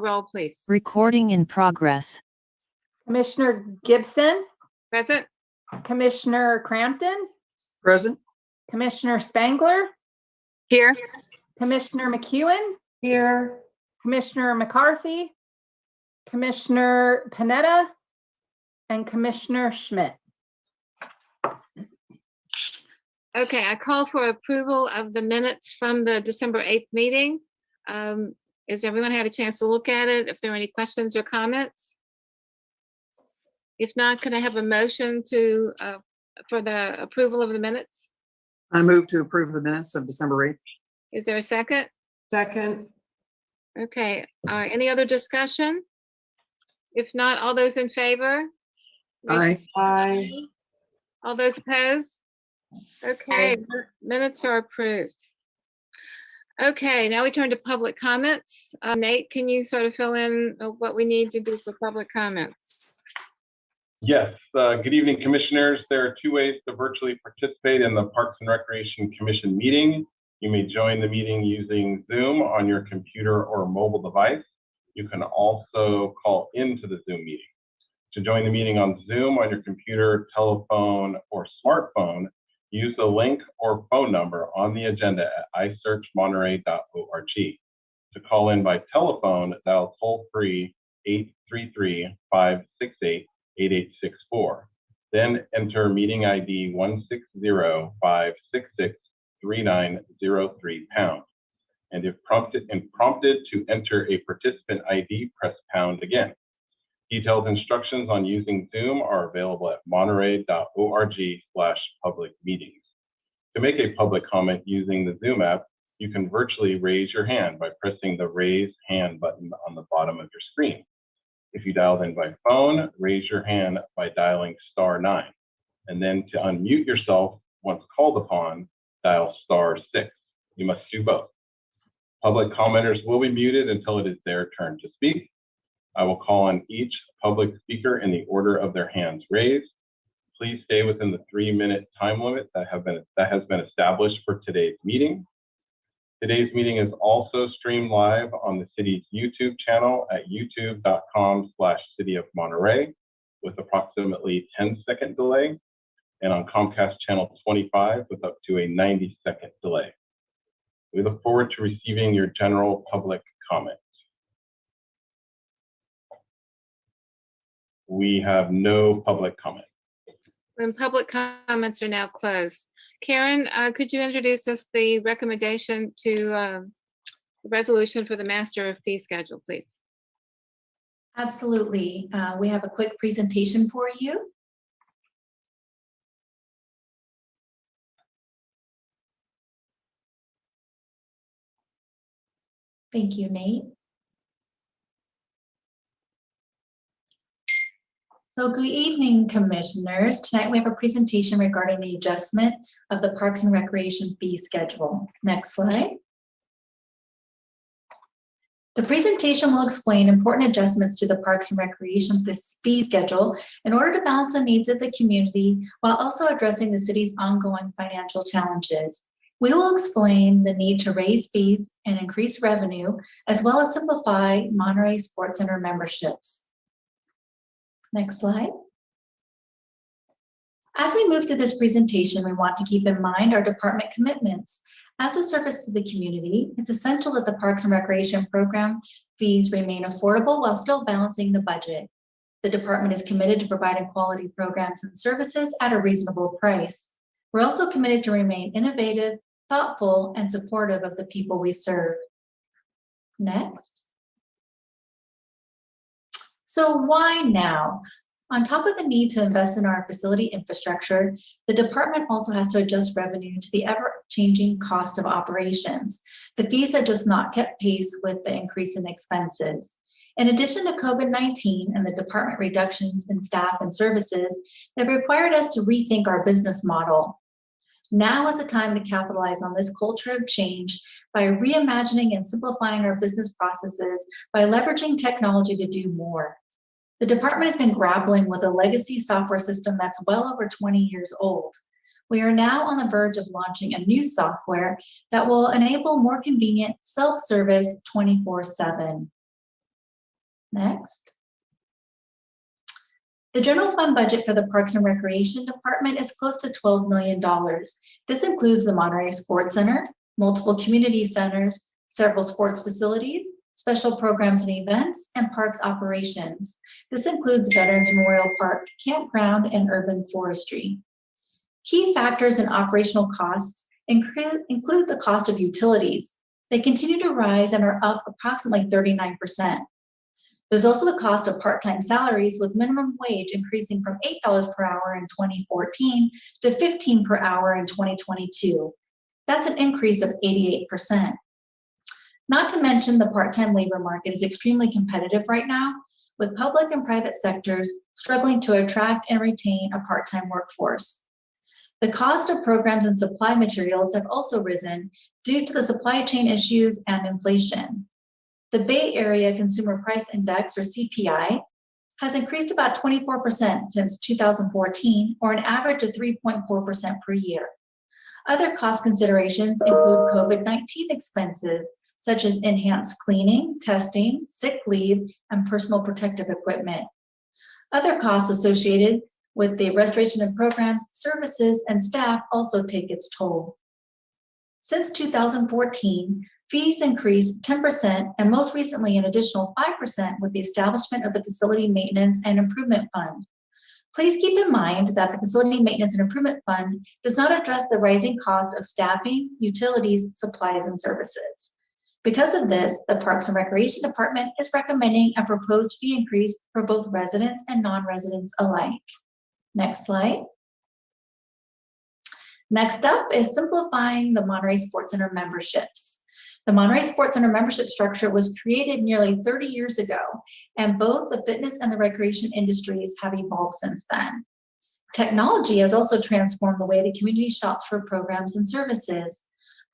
roll, please. Recording in progress. Commissioner Gibson, Present. Commissioner Crampton, Present. Commissioner Spangler, Here. Commissioner McEwen, Here. Commissioner McCarthy, Commissioner Panetta, and Commissioner Schmidt. Okay, I call for approval of the minutes from the December 8th meeting. Has everyone had a chance to look at it? If there are any questions or comments? If not, could I have a motion to for the approval of the minutes? I move to approve the minutes of December 8th. Is there a second? Second. Okay, any other discussion? If not, all those in favor? Aye. Aye. All those opposed? Okay, minutes are approved. Okay, now we turn to public comments. Nate, can you sort of fill in what we need to do for public comments? Yes, good evening, commissioners. There are two ways to virtually participate in the Parks and Recreation Commission meeting. You may join the meeting using Zoom on your computer or mobile device. You can also call into the Zoom meeting. To join the meeting on Zoom on your computer, telephone, or smartphone, use the link or phone number on the agenda at isearchmonterey.org. To call in by telephone, dial toll-free 833-568-8864. Then enter meeting ID 160-566-3903#. And if prompted to enter a participant ID, press pound again. Detailed instructions on using Zoom are available at monterey.org/public meetings. To make a public comment using the Zoom app, you can virtually raise your hand by pressing the raise hand button on the bottom of your screen. If you dialed in by phone, raise your hand by dialing *9. And then to unmute yourself once called upon, dial *6. You must do both. Public commenters will be muted until it is their turn to speak. I will call on each public speaker in the order of their hands raised. Please stay within the 3-minute time limit that has been established for today's meeting. Today's meeting is also streamed live on the city's YouTube channel at youtube.com/City of Monterey with approximately 10-second delay, and on Comcast channel 25 with up to a 90-second delay. We look forward to receiving your general public comments. We have no public comment. And public comments are now closed. Karen, could you introduce us the recommendation to the resolution for the master fee schedule, please? Absolutely. We have a quick presentation for you. Thank you, Nate. So good evening, commissioners. Tonight we have a presentation regarding the adjustment of the Parks and Recreation fee schedule. Next slide. The presentation will explain important adjustments to the Parks and Recreation fee schedule in order to balance the needs of the community while also addressing the city's ongoing financial challenges. We will explain the need to raise fees and increase revenue, as well as simplify Monterey Sports Center memberships. Next slide. As we move through this presentation, we want to keep in mind our department commitments. As a service to the community, it's essential that the Parks and Recreation program fees remain affordable while still balancing the budget. The department is committed to providing quality programs and services at a reasonable price. We're also committed to remain innovative, thoughtful, and supportive of the people we serve. Next. So why now? On top of the need to invest in our facility infrastructure, the department also has to adjust revenue to the ever-changing cost of operations. The fees have just not kept pace with the increase in expenses. In addition to COVID-19 and the department reductions in staff and services, they've required us to rethink our business model. Now is the time to capitalize on this culture of change by reimagining and simplifying our business processes by leveraging technology to do more. The department has been grappling with a legacy software system that's well over 20 years old. We are now on the verge of launching a new software that will enable more convenient self-service 24/7. Next. The general fund budget for the Parks and Recreation Department is close to $12 million. This includes the Monterey Sports Center, multiple community centers, several sports facilities, special programs and events, and parks operations. This includes Veterans Memorial Park, campground, and urban forestry. Key factors in operational costs include the cost of utilities. They continue to rise and are up approximately 39%. There's also the cost of part-time salaries, with minimum wage increasing from $8 per hour in 2014 to $15 per hour in 2022. That's an increase of 88%. Not to mention the part-time labor market is extremely competitive right now, with public and private sectors struggling to attract and retain a part-time workforce. The cost of programs and supply materials have also risen due to the supply chain issues and inflation. The Bay Area Consumer Price Index, or CPI, has increased about 24% since 2014, or an average of 3.4% per year. Other cost considerations include COVID-19 expenses, such as enhanced cleaning, testing, sick leave, and personal protective equipment. Other costs associated with the restoration of programs, services, and staff also take its toll. Since 2014, fees increased 10%, and most recently an additional 5% with the establishment of the Facility Maintenance and Improvement Fund. Please keep in mind that the Facility Maintenance and Improvement Fund does not address the rising cost of staffing, utilities, supplies, and services. Because of this, the Parks and Recreation Department is recommending a proposed fee increase for both residents and non-residents alike. Next slide. Next up is simplifying the Monterey Sports Center memberships. The Monterey Sports Center membership structure was created nearly 30 years ago, and both the fitness and the recreation industries have evolved since then. Technology has also transformed the way the community shops for programs and services.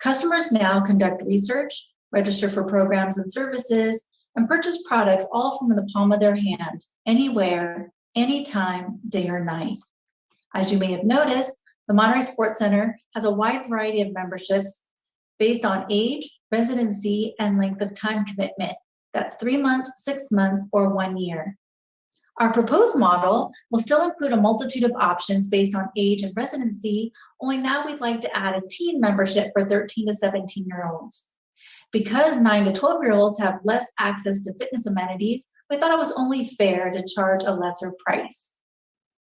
Customers now conduct research, register for programs and services, and purchase products all from the palm of their hand, anywhere, anytime, day or night. As you may have noticed, the Monterey Sports Center has a wide variety of memberships based on age, residency, and length of time commitment. That's 3 months, 6 months, or 1 year. Our proposed model will still include a multitude of options based on age and residency, only now we'd like to add a teen membership for 13 to 17-year-olds. Because 9 to 12-year-olds have less access to fitness amenities, we thought it was only fair to charge a lesser price.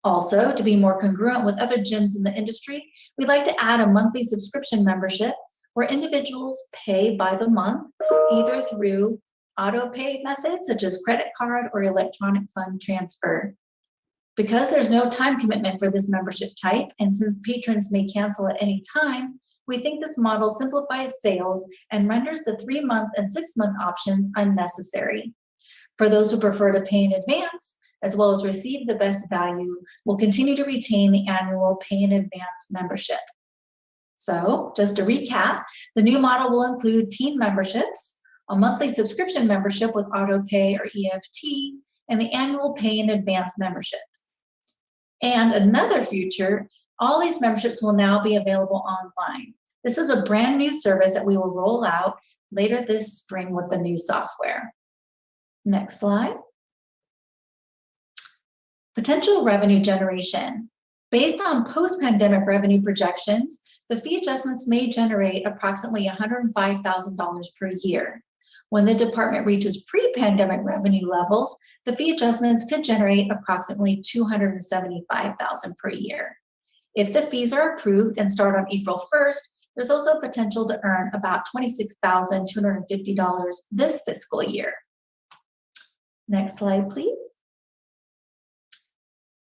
Also, to be more congruent with other gyms in the industry, we'd like to add a monthly subscription membership where individuals pay by the month, either through auto pay methods such as credit card or electronic fund transfer. Because there's no time commitment for this membership type, and since patrons may cancel at any time, we think this model simplifies sales and renders the 3-month and 6-month options unnecessary. For those who prefer to pay in advance, as well as receive the best value, we'll continue to retain the annual pay in advance membership. So just to recap, the new model will include teen memberships, a monthly subscription membership with auto pay or EFT, and the annual pay in advance memberships. And another feature, all these memberships will now be available online. This is a brand new service that we will roll out later this spring with the new software. Next slide. Potential revenue generation. Based on post-pandemic revenue projections, the fee adjustments may generate approximately $105,000 per year. When the department reaches pre-pandemic revenue levels, the fee adjustments could generate approximately $275,000 per year. If the fees are approved and start on April 1st, there's also potential to earn about $26,250 this fiscal year. Next slide, please.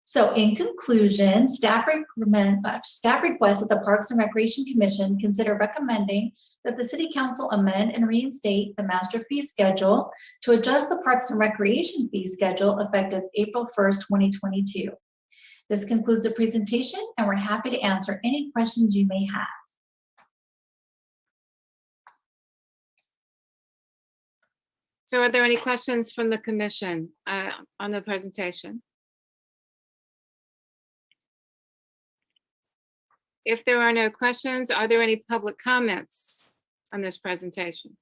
So in conclusion, staff requests that the Parks and Recreation Commission consider recommending that the City Council amend and reinstate the master fee schedule to adjust the Parks and Recreation fee schedule effective April 1st, 2022. This concludes the presentation, and we're happy to answer any questions you may have. So are there any questions from the commission on the presentation? If there are no questions, are there any public comments on this presentation?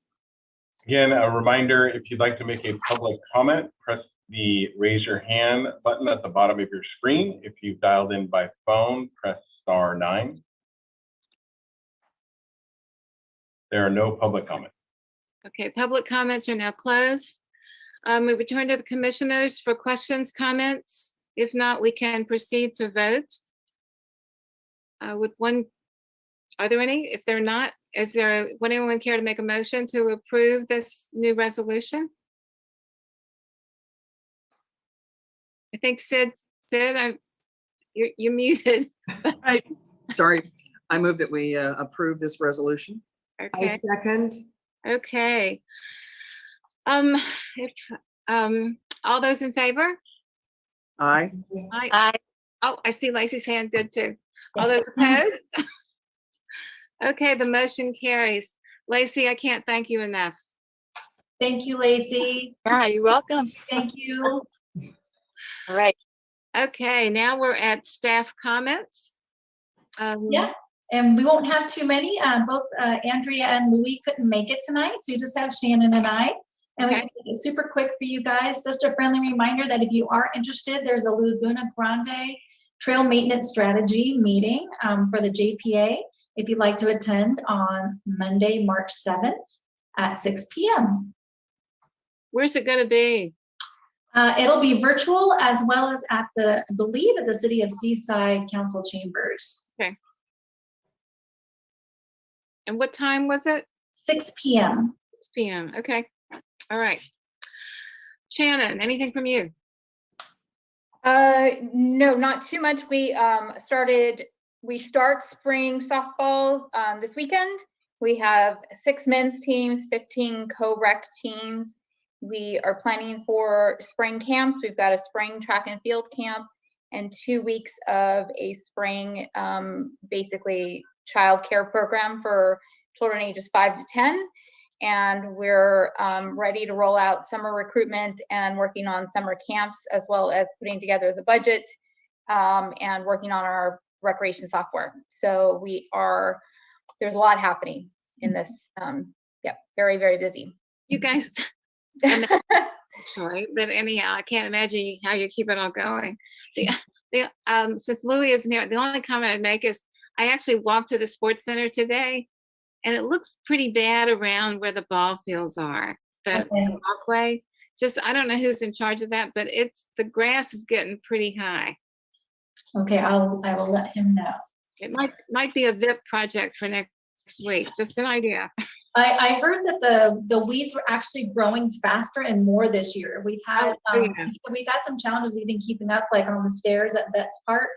Again, a reminder, if you'd like to make a public comment, press the raise your hand button at the bottom of your screen. If you've dialed in by phone, press *9. There are no public comments. Okay, public comments are now closed. We return to the commissioners for questions, comments. If not, we can proceed to vote. Are there any? If they're not, would anyone care to make a motion to approve this new resolution? I think Sid, you're muted. Sorry, I move that we approve this resolution. Okay. second. Okay. If all those in favor? Aye. Aye. Oh, I see Lacey's hand good too. All those opposed? Okay, the motion carries. Lacey, I can't thank you enough. Thank you, Lacey. You're welcome. Thank you. All right. Okay, now we're at staff comments. Yeah, and we won't have too many. Both Andrea and Louis couldn't make it tonight, so we just have Shannon and I. And we Okay. can make it super quick for you guys. Just a friendly reminder that if you are interested, there's a Laguna Grande Trail Maintenance Strategy meeting for the JPA. If you'd like to attend on Monday, March 7th at 6 p.m. Where's it gonna be? It'll be virtual as well as at I believe at the City of Seaside Council Chambers. And what time was it? 6 p.m. 6 p.m. Okay, all right. Shannon, anything from you? No, not too much. We start spring softball this weekend. We have 6 men's teams, 15 co-rec teams. We are planning for spring camps. We've got a spring track and field camp and 2 weeks of a spring, basically childcare program for children ages 5 to 10. And we're ready to roll out summer recruitment and working on summer camps, as well as putting together the budget and working on our recreation software. So there's a lot happening in this. Very, very busy. You guys, sorry, but anyhow, I can't imagine how you keep it all going. Since Louis isn't here, the only comment I'd make is I actually walked to the sports center today, and it looks pretty bad around where the ball fields are. The walkway, I don't know who's in charge of that, but the grass is getting pretty high. Okay, I will let him know. It might be a VIP project for next week. Just an idea. I heard that the weeds were actually growing faster and more this year. We've had some challenges even keeping up, like on the stairs at Betts Park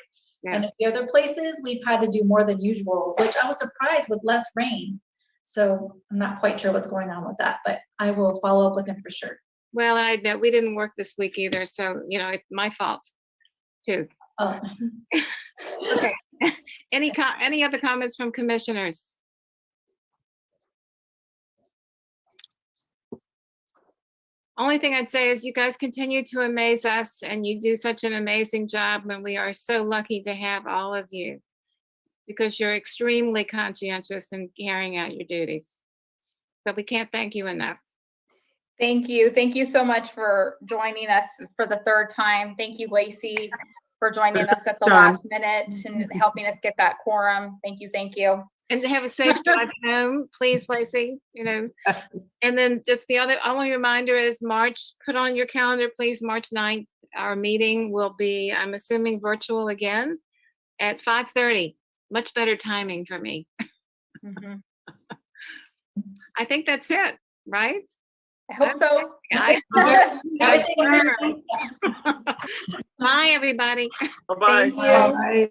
and a few other places. We've had to do more than usual, which I was surprised with less rain. So I'm not quite sure what's going on with that, but I will follow up with him for sure. Well, I admit we didn't work this week either, so it's my fault too. Oh. Okay. Any other comments from commissioners? Only thing I'd say is you guys continue to amaze us, and you do such an amazing job, and we are so lucky to have all of you because you're extremely conscientious in carrying out your duties. So we can't thank you enough. Thank you. Thank you so much for joining us for the 3rd time. Thank you, Lacey, for joining us at the last minute and helping us get that quorum. Thank you. Thank you. And have a safe drive home, please, Lacey. And then just the only reminder is March, put on your calendar, please, March 9th. Our meeting will be, I'm assuming, virtual again at 5:30. Much better timing for me. Mhm. I think that's it, right? I hope so. Everything. Bye, everybody. Bye-bye. Thank you. Bye.